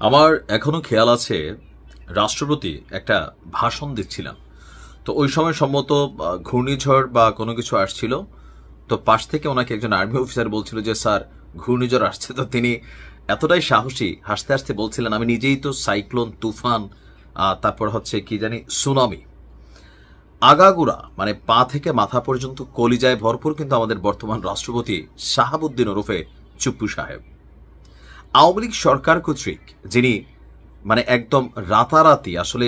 আমার এখনো খেয়াল আছে রাষ্ট্রপতি একটা ভাষণ দিচ্ছিলেন। তো ওই সময় সম্ভবত ঘূর্ণিঝড় বা কোনো কিছু আসছিল। তো পাশ থেকে ওনাকে একজন আর্মি অফিসার বলছিল যে স্যার ঘূর্ণিঝড় আসছে। তো তিনি এতটাই সাহসী হাসতে হাসতে বলছিলেন আমি নিজেই তো সাইক্লোন, তুফান, তারপর হচ্ছে কি জানি সুনামি, আগাগোড়া মানে পা থেকে মাথা পর্যন্ত কলিজায় ভরপুর কিন্তু আমাদের বর্তমান রাষ্ট্রপতি শাহাবুদ্দিন ওরফে চুপ্পু সাহেব। আওয়ামী লীগ সরকার কর্তৃক যিনি মানে একদম রাতারাতি আসলে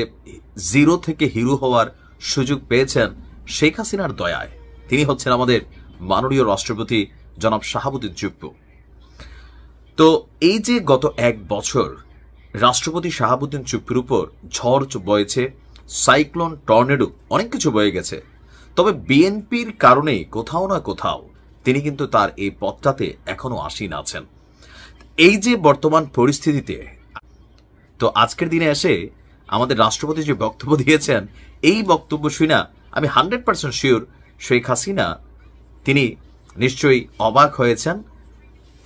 জিরো থেকে হিরো হওয়ার সুযোগ পেয়েছেন শেখ হাসিনার দয়ায়, তিনি হচ্ছেন আমাদের মাননীয় রাষ্ট্রপতি জনাব শাহাবুদ্দিন চুপ্পু। তো এই যে গত এক বছর রাষ্ট্রপতি শাহাবুদ্দিন চুপ্পুর উপর ঝড় বয়েছে, সাইক্লোন, টর্নেডো, অনেক কিছু বয়ে গেছে। তবে বিএনপির কারণে কোথাও না কোথাও তিনি কিন্তু তার এই পথটাতে এখনো আসীন আছেন। এই যে বর্তমান পরিস্থিতিতে তো আজকের দিনে এসে আমাদের রাষ্ট্রপতি যে বক্তব্য দিয়েছেন, এই বক্তব্য শুনে আমি 100% শিওর শেখ হাসিনা তিনি নিশ্চয়ই অবাক হয়েছেন,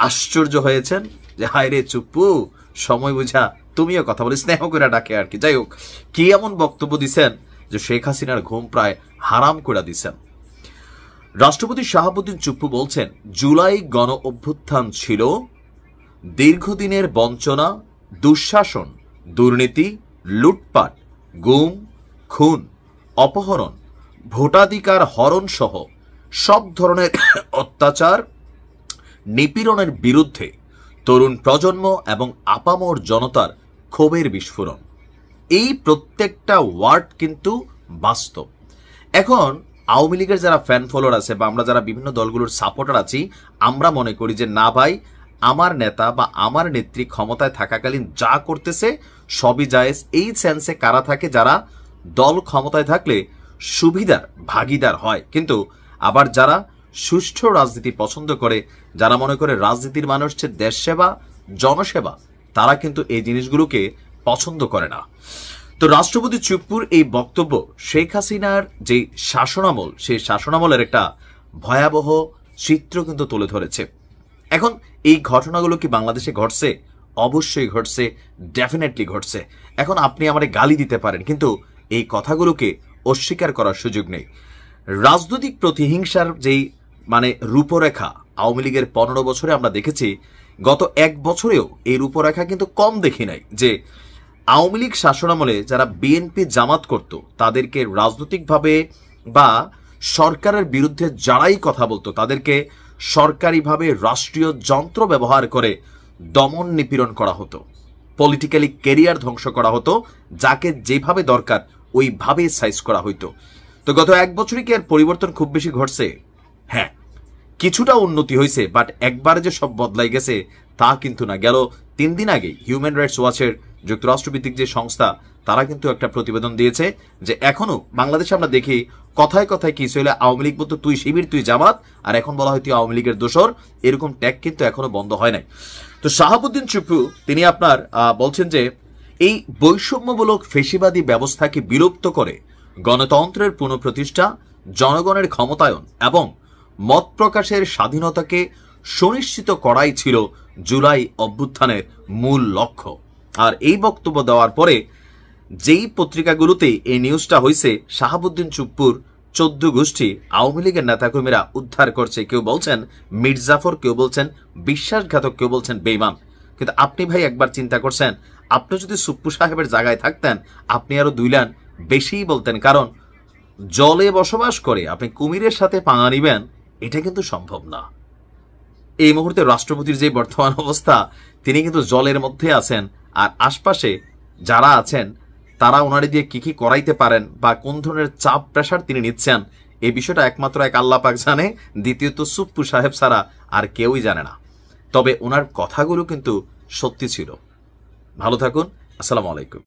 আশ্চর্য হয়েছেন যে হায় রে চুপ্পু, সময় বুঝা তুমিও কথা বলে স্নেহ করে ডাকে আর কি। যাই হোক, কি এমন বক্তব্য দিচ্ছেন যে শেখ হাসিনার ঘুম প্রায় হারাম করে দিচ্ছেন। রাষ্ট্রপতি শাহাবুদ্দিন চুপ্পু বলছেন জুলাই গণ অভ্যুত্থান ছিল দীর্ঘদিনের বঞ্চনা, দুঃশাসন, দুর্নীতি, লুটপাট, গুম, খুন, অপহরণ, ভোটাধিকার হরণ সহ সব ধরনের অত্যাচার, নিপীড়নের বিরুদ্ধে তরুণ প্রজন্ম এবং আপামর জনতার ক্ষোভের বিস্ফোরণ। এই প্রত্যেকটা ওয়ার্ড কিন্তু বাস্তব। এখন আওয়ামী লীগের যারা ফ্যান ফলোয়ার আছে বা আমরা যারা বিভিন্ন দলগুলোর সাপোর্টার আছি, আমরা মনে করি যে না ভাই, আমার নেতা বা আমার নেত্রী ক্ষমতায় থাকাকালীন যা করতেছে সবই জায়েজ। এই সেন্সে কারা থাকে যারা দল ক্ষমতায় থাকলে সুবিধার ভাগিদার হয়, কিন্তু আবার যারা সুষ্ঠু রাজনীতি পছন্দ করে, যারা মনে করে রাজনীতির মানে হচ্ছে দেশ সেবা, জনসেবা, তারা কিন্তু এই জিনিসগুলোকে পছন্দ করে না। তো রাষ্ট্রপতি চুপ্পুর এই বক্তব্য শেখ হাসিনার যে শাসনামল, সেই শাসনামলের একটা ভয়াবহ চিত্র কিন্তু তুলে ধরেছে। এখন এই ঘটনাগুলো কি বাংলাদেশে ঘটছে? অবশ্যই ঘটছে, ডেফিনেটলি ঘটছে। এখন আপনি আমারে গালি দিতে পারেন, কিন্তু এই কথাগুলোকে অস্বীকার করার সুযোগ নেই। রাজনৈতিক প্রতিহিংসার যেই মানে রূপরেখা আওয়ামী লীগের 15 বছরে আমরা দেখেছি, গত এক বছরেও এই রূপরেখা কিন্তু কম দেখি নাই। যে আওয়ামী লীগ শাসনামলে যারা বিএনপি জামাত করত, তাদেরকে রাজনৈতিকভাবে বা সরকারের বিরুদ্ধে যারাই কথা বলতো, তাদেরকে সরকারিভাবে রাষ্ট্রীয় যন্ত্র ব্যবহার করে দমন নিপীড়ন করা হতো, পলিটিক্যালি ক্যারিয়ার ধ্বংস করা হতো, যাকে যেভাবে দরকার ওইভাবে সাইজ করা হইতো। তো গত এক বছরে কি আর পরিবর্তন খুব বেশি ঘটছে? হ্যাঁ, কিছুটা উন্নতি হয়েছে, বাট একবারে যে সব বদলাই গেছে তা কিন্তু না। গেল 3 দিন আগে হিউম্যান রাইটস ওয়াচের যুক্তরাষ্ট্রভিত্তিক যে সংস্থা, তারা কিন্তু একটা প্রতিবেদন দিয়েছে যে এখনো বাংলাদেশে আমরা দেখি কথায় কথায় কি হইলে আওয়ামী লীগ বলতো তুই শিবির, তুই জামাত, আর এখন বলা হয় তুই আওয়ামী লীগের দোসর। এরকম ট্যাগ কিন্তু এখনো বন্ধ হয় নাই। তো শাহাবুদ্দিন চুপ্পু তিনি আপনার বলছেন যে এই বৈষম্যমূলক ফেসিবাদী ব্যবস্থাকে বিলুপ্ত করে গণতন্ত্রের পুনঃপ্রতিষ্ঠা, জনগণের ক্ষমতায়ন এবং মত প্রকাশের স্বাধীনতাকে সুনিশ্চিত করাই ছিল জুলাই অভ্যুত্থানের মূল লক্ষ্য। আর এই বক্তব্য দেওয়ার পরে যেই পত্রিকাগুলোতে এই নিউজটা হয়েছে, শাহাবুদ্দিন চুপ্পুর 14 গোষ্ঠী আওয়ামী লীগের নেতাকর্মীরা উদ্ধার করছে। কেউ বলছেন মির্জাফর, কেউ বলছেন বিশ্বাসঘাতক, কেউ বলছেন বেঈমান। কিন্তু আপনি ভাই একবার চিন্তা করছেন, আপনি যদি চুপ্পু সাহেবের জায়গায় থাকতেন, আপনি আরো 2 লাইন বেশিই বলতেন। কারণ জলে বসবাস করে আপনি কুমিরের সাথে পাঙা নিবেন, এটা কিন্তু সম্ভব না। এই মুহূর্তে রাষ্ট্রপতির যে বর্তমান অবস্থা, তিনি কিন্তু জলের মধ্যে আছেন, আর আশপাশে যারা আছেন তারা ওনারে দিয়ে কি কি করাইতে পারেন বা কোন ধরনের চাপ প্রেশার তিনি নিচ্ছেন, এই বিষয়টা একমাত্র এক আল্লাহ পাক জানে। দ্বিতীয়ত চুপ্পু সাহেব ছাড়া আর কেউই জানে না। তবে ওনার কথাগুলো কিন্তু সত্যি ছিল। ভালো থাকুন, আসসালামু আলাইকুম।